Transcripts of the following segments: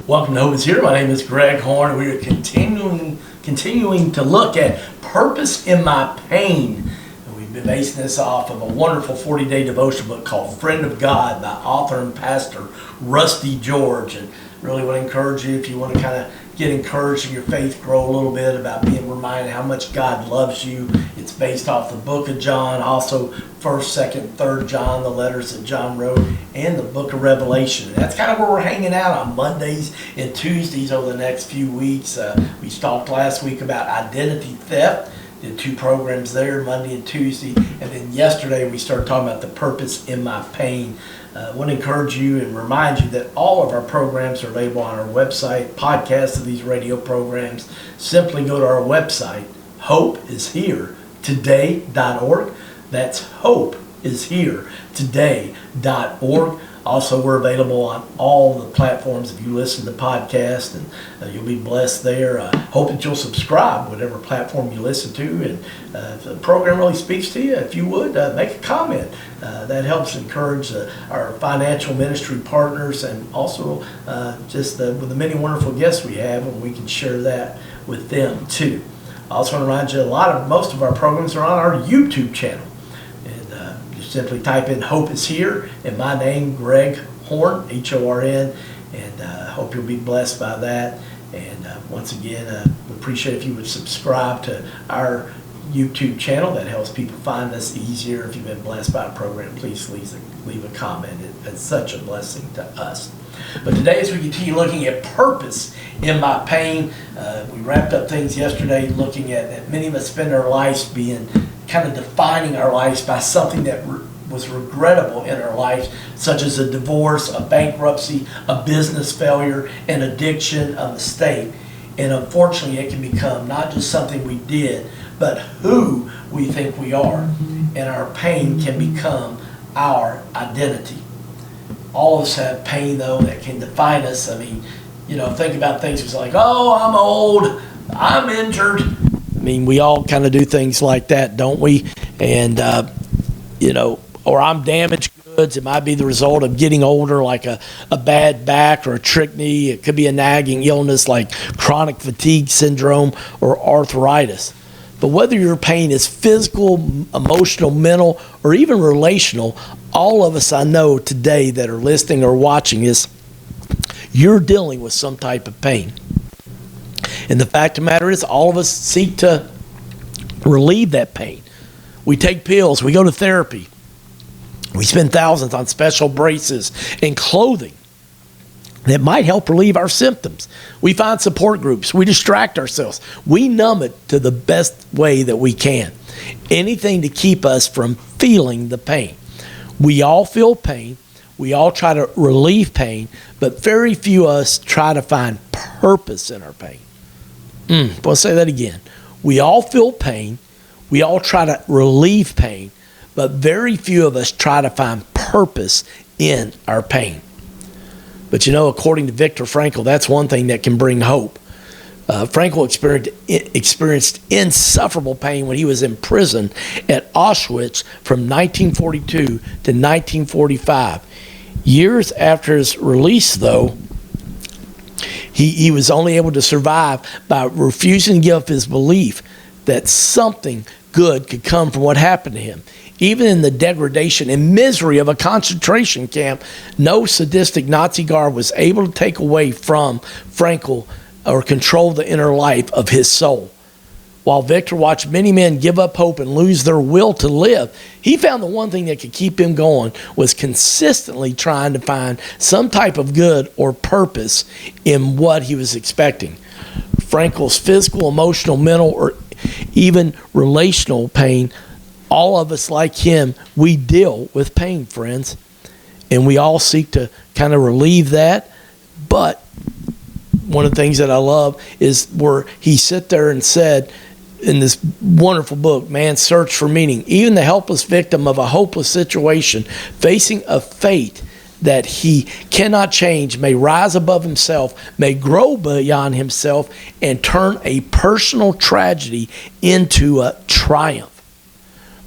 Welcome to Hope is Here. My name is Greg Horn. We are continuing to look at purpose in my pain. And we've been basing this off of a wonderful 40-day devotion book called Friend of God by author and pastor Rusty George. And really want to encourage you, if you want to kind of get encouraged in your faith, grow a little bit, about being reminded how much God loves you. It's based off the book of John, also 1st, 2nd, 3rd John, the letters that John wrote, and the book of Revelation. And that's kind of where we're hanging out on Mondays and Tuesdays over the next few weeks. We talked last week about identity theft. Did 2 programs there, Monday and Tuesday. And then yesterday we started talking about the purpose in my pain. I want to encourage you and remind you that all of our programs are available on our website, podcasts of these radio programs. Simply go to our website, hopeisheretoday.org. That's hopeisheretoday.org. Also, we're available on all the platforms if you listen to the podcast, and you'll be blessed there. Hope that you'll subscribe, whatever platform you listen to. And if the program really speaks to you, if you would, make a comment. That helps encourage our financial ministry partners, and also just with the many wonderful guests we have, and we can share that with them too. I also want to remind you, most of our programs are on our YouTube channel. Simply type in Hope is Here and my name, Greg Horn, H-O-R-N, and hope you'll be blessed by that. And once again, we appreciate if you would subscribe to our YouTube channel. That helps people find us easier. If you've been blessed by a program, please leave a comment. It's such a blessing to us. But today, as we continue looking at purpose in my pain, we wrapped up things yesterday looking at that many of us spend our lives being kind of defining our lives by something that was regrettable in our lives, such as a divorce, a bankruptcy, a business failure, an addiction, a mistake. And unfortunately, it can become not just something we did, but who we think we are. And our pain can become our identity. All of us have pain, though, that can define us. I mean, think about things like, oh, I'm old, I'm injured. I mean, we all kind of do things like that, don't we? And, or I'm damaged goods. It might be the result of getting older, like a bad back or a trick knee. It could be a nagging illness like chronic fatigue syndrome or arthritis. But whether your pain is physical, emotional, mental, or even relational, all of us I know today that are listening or watching this, you're dealing with some type of pain. And the fact of the matter is, all of us seek to relieve that pain. We take pills, we go to therapy, we spend thousands on special braces and clothing that might help relieve our symptoms. We find support groups, we distract ourselves, we numb it to the best way that we can. Anything to keep us from feeling the pain. We all feel pain, we all try to relieve pain, but very few of us try to find purpose in our pain. I'll say that again. We all feel pain. We all try to relieve pain, but very few of us try to find purpose in our pain. But according to Viktor Frankl, that's one thing that can bring hope. Frankl experienced insufferable pain when he was in prison at Auschwitz from 1942 to 1945. Years after his release, though, He was only able to survive by refusing to give up his belief that something good could come from what happened to him. Even in the degradation and misery of a concentration camp, no sadistic Nazi guard was able to take away from Frankl or control the inner life of his soul. While Victor watched many men give up hope and lose their will to live, he found the one thing that could keep him going was consistently trying to find some type of good or purpose in what he was expecting. Frankl's physical, emotional, mental, or even relational pain, all of us like him, we deal with pain, friends. And we all seek to kind of relieve that. But one of the things that I love is where he sat there and said, in this wonderful book, Man's Search for Meaning, even the helpless victim of a hopeless situation, facing a fate that he cannot change, may rise above himself, may grow beyond himself, and turn a personal tragedy into a triumph.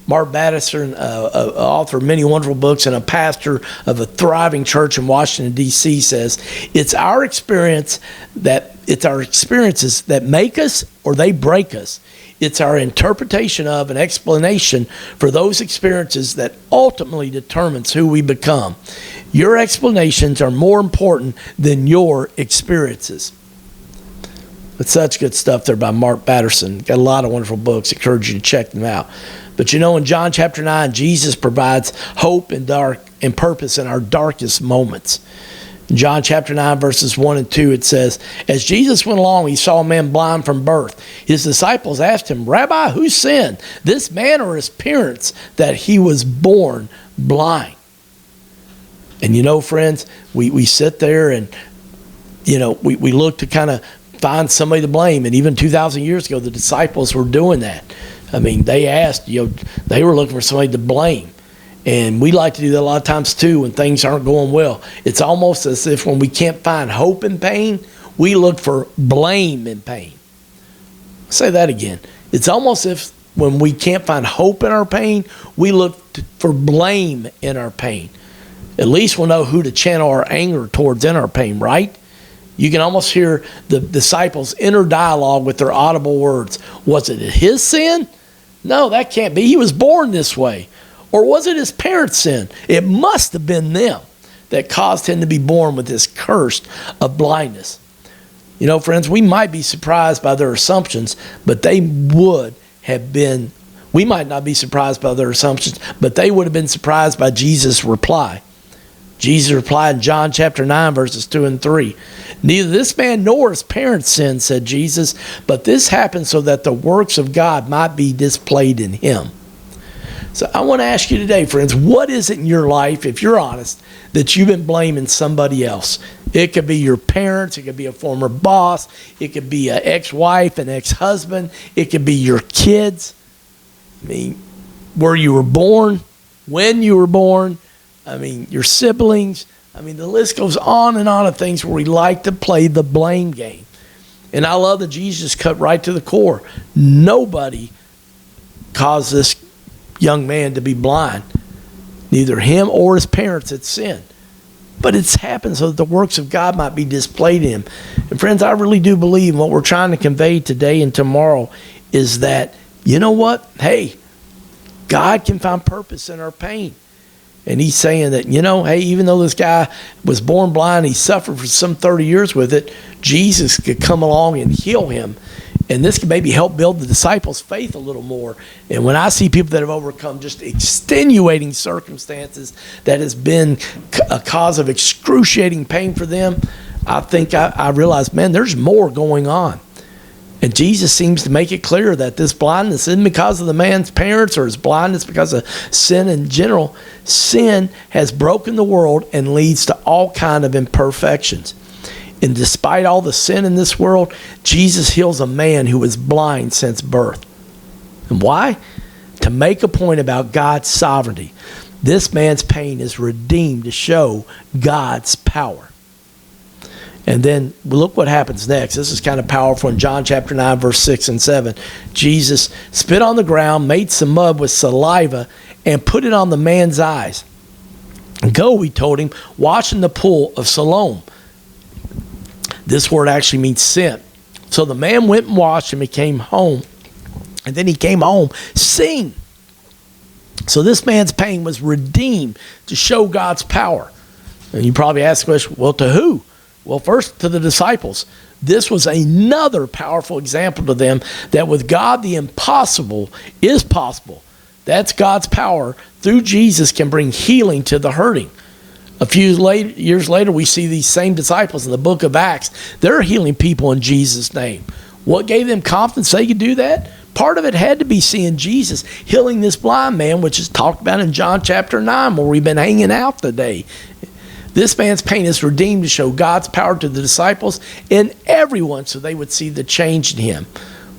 Mark Batterson, author of many wonderful books and a pastor of a thriving church in Washington, D.C., says, it's our experiences that make us or they break us. It's our interpretation of and explanation for those experiences that ultimately determines who we become. Your explanations are more important than your experiences. It's such good stuff there by Mark Batterson. Got a lot of wonderful books. Encourage you to check them out. But in John chapter 9, Jesus provides hope and purpose in our darkest moments. In John chapter 9, verses 1 and 2, it says, as Jesus went along, he saw a man blind from birth. His disciples asked him, Rabbi, who sinned, this man or his parents, that he was born blind? And friends, we sit there and, we look to kind of find somebody to blame. And even 2,000 years ago, the disciples were doing that. I mean, they asked, they were looking for somebody to blame. And we like to do that a lot of times too when things aren't going well. It's almost as if when we can't find hope in pain, we look for blame in pain. I'll say that again. It's almost as if when we can't find hope in our pain, we look for blame in our pain. At least we'll know who to channel our anger towards in our pain, right? You can almost hear the disciples' inner dialogue with their audible words. Was it his sin? No, that can't be. He was born this way. Or was it his parents' sin? It must have been them that caused him to be born with this curse of blindness. Friends, we might be surprised by their assumptions, but we might not be surprised by their assumptions, but they would have been surprised by Jesus' reply. Jesus replied in John chapter 9, verses 2 and 3. Neither this man nor his parents sinned, said Jesus, but this happened so that the works of God might be displayed in him. So I want to ask you today, friends, what is it in your life, if you're honest, that you've been blaming somebody else? It could be your parents. It could be a former boss. It could be an ex-wife, an ex-husband. It could be your kids. I mean, where you were born, when you were born. I mean, your siblings. I mean, the list goes on and on of things where we like to play the blame game. And I love that Jesus cut right to the core. Nobody caused this young man to be blind. Neither him or his parents had sinned. But it's happened so that the works of God might be displayed in him. And friends, I really do believe what we're trying to convey today and tomorrow is that, you know what? Hey, God can find purpose in our pain. And he's saying that, hey, even though this guy was born blind, he suffered for some 30 years with it, Jesus could come along and heal him. And this can maybe help build the disciples' faith a little more. And when I see people that have overcome just extenuating circumstances that has been a cause of excruciating pain for them, I think I realize, man, there's more going on. And Jesus seems to make it clear that this blindness isn't because of the man's parents or his blindness because of sin in general. Sin has broken the world and leads to all kind of imperfections. And despite all the sin in this world, Jesus heals a man who was blind since birth. And why? To make a point about God's sovereignty. This man's pain is redeemed to show God's power. And then look what happens next. This is kind of powerful in John chapter 9, verse 6 and 7. Jesus spit on the ground, made some mud with saliva, and put it on the man's eyes. Go, he told him, wash in the pool of Siloam. This word actually means sent. So the man went and washed and he came home. And then he came home seeing. So this man's pain was redeemed to show God's power. And you probably ask the question, well, to who? Well, first to the disciples. This was another powerful example to them that with God the impossible is possible. That's God's power through Jesus can bring healing to the hurting. A few years later, we see these same disciples in the book of Acts. They're healing people in Jesus' name. What gave them confidence they could do that? Part of it had to be seeing Jesus healing this blind man, which is talked about in John chapter 9, where we've been hanging out today. This man's pain is redeemed to show God's power to the disciples and everyone so they would see the change in him.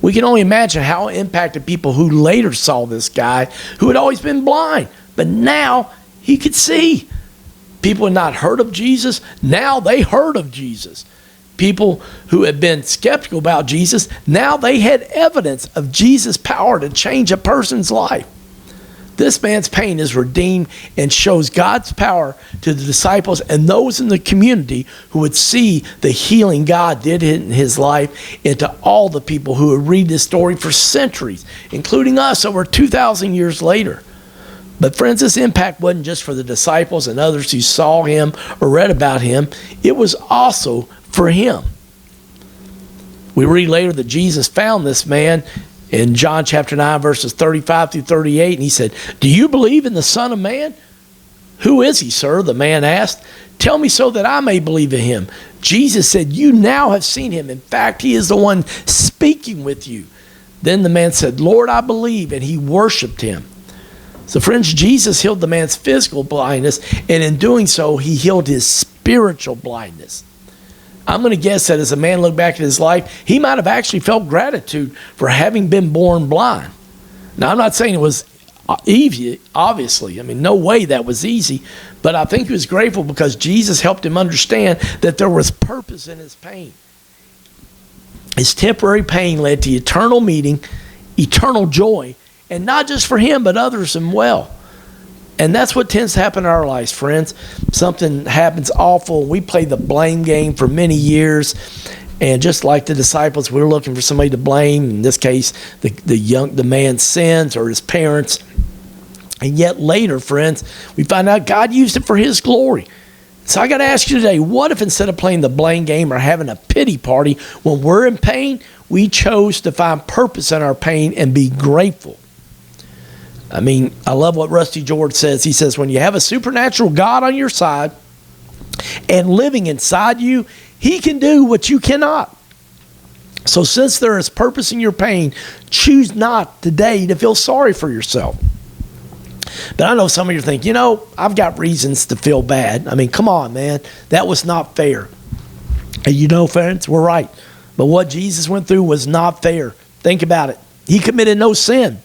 We can only imagine how it impacted people who later saw this guy who had always been blind, but now he could see. People had not heard of Jesus. Now they heard of Jesus. People who had been skeptical about Jesus, now they had evidence of Jesus' power to change a person's life. This man's pain is redeemed and shows God's power to the disciples and those in the community who would see the healing God did in his life, and to all the people who would read this story for centuries, including us over 2,000 years later. But friends, this impact wasn't just for the disciples and others who saw him or read about him. It was also for him. We read later that Jesus found this man in John chapter 9, verses 35 through 38, and he said, "Do you believe in the Son of Man?" "Who is he, sir?" the man asked. "Tell me so that I may believe in him." Jesus said, "You now have seen him. In fact, he is the one speaking with you." Then the man said, "Lord, I believe," and he worshiped him. So friends, Jesus healed the man's physical blindness, and in doing so, he healed his spiritual blindness. I'm going to guess that as a man looked back at his life, he might have actually felt gratitude for having been born blind. Now, I'm not saying it was easy, obviously. I mean, no way that was easy. But I think he was grateful because Jesus helped him understand that there was purpose in his pain. His temporary pain led to eternal meaning, eternal joy, and not just for him, but others as well. And that's what tends to happen in our lives, friends. Something happens awful. We play the blame game for many years. And just like the disciples, we're looking for somebody to blame. In this case, the man's sins or his parents. And yet later, friends, we find out God used it for his glory. So I got to ask you today, what if instead of playing the blame game or having a pity party, when we're in pain, we chose to find purpose in our pain and be grateful? I mean, I love what Rusty George says. He says, when you have a supernatural God on your side and living inside you, he can do what you cannot. So since there is purpose in your pain, choose not today to feel sorry for yourself. But I know some of you think, I've got reasons to feel bad. I mean, come on, man. That was not fair. And friends, we're right. But what Jesus went through was not fair. Think about it. He committed no sin.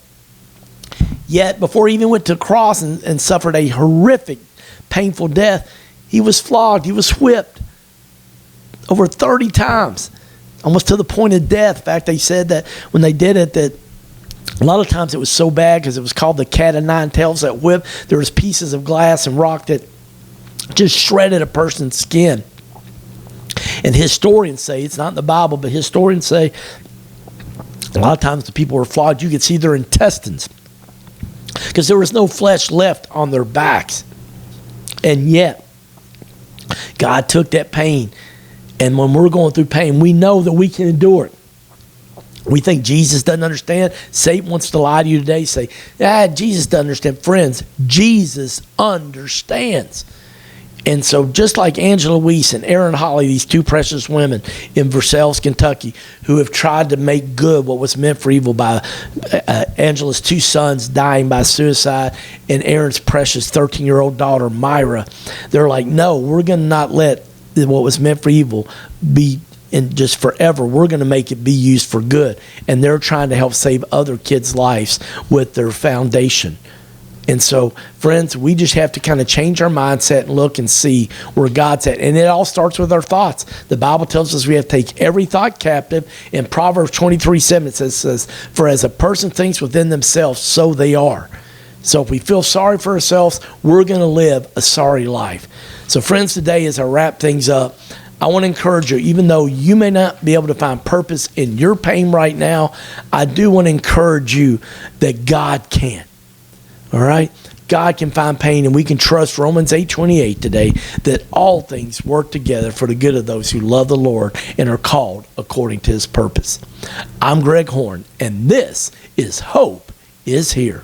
Yet, before he even went to the cross and suffered a horrific, painful death, he was flogged, he was whipped over 30 times, almost to the point of death. In fact, they said that when they did it, that a lot of times it was so bad because it was called the cat of nine tails, that whip. There was pieces of glass and rock that just shredded a person's skin. And historians say, it's not in the Bible, but historians say a lot of times the people were flogged, you could see their intestines, because there was no flesh left on their backs. And yet, God took that pain. And when we're going through pain, we know that we can endure it. We think Jesus doesn't understand. Satan wants to lie to you today. Say, Jesus doesn't understand. Friends, Jesus understands. And so just like Angela Weiss and Erin Holly, these two precious women in Versailles, Kentucky, who have tried to make good what was meant for evil by Angela's two sons dying by suicide and Erin's precious 13-year-old daughter, Myra, they're like, no, we're going to not let what was meant for evil be in just forever. We're going to make it be used for good. And they're trying to help save other kids' lives with their foundation. And so, friends, we just have to kind of change our mindset and look and see where God's at. And it all starts with our thoughts. The Bible tells us we have to take every thought captive. In Proverbs 23:7, it says, for as a person thinks within themselves, so they are. So if we feel sorry for ourselves, we're going to live a sorry life. So, friends, today as I wrap things up, I want to encourage you, even though you may not be able to find purpose in your pain right now, I do want to encourage you that God can. All right? God can find pain, and we can trust Romans 8:28 today that all things work together for the good of those who love the Lord and are called according to his purpose. I'm Greg Horn, and this is Hope is Here.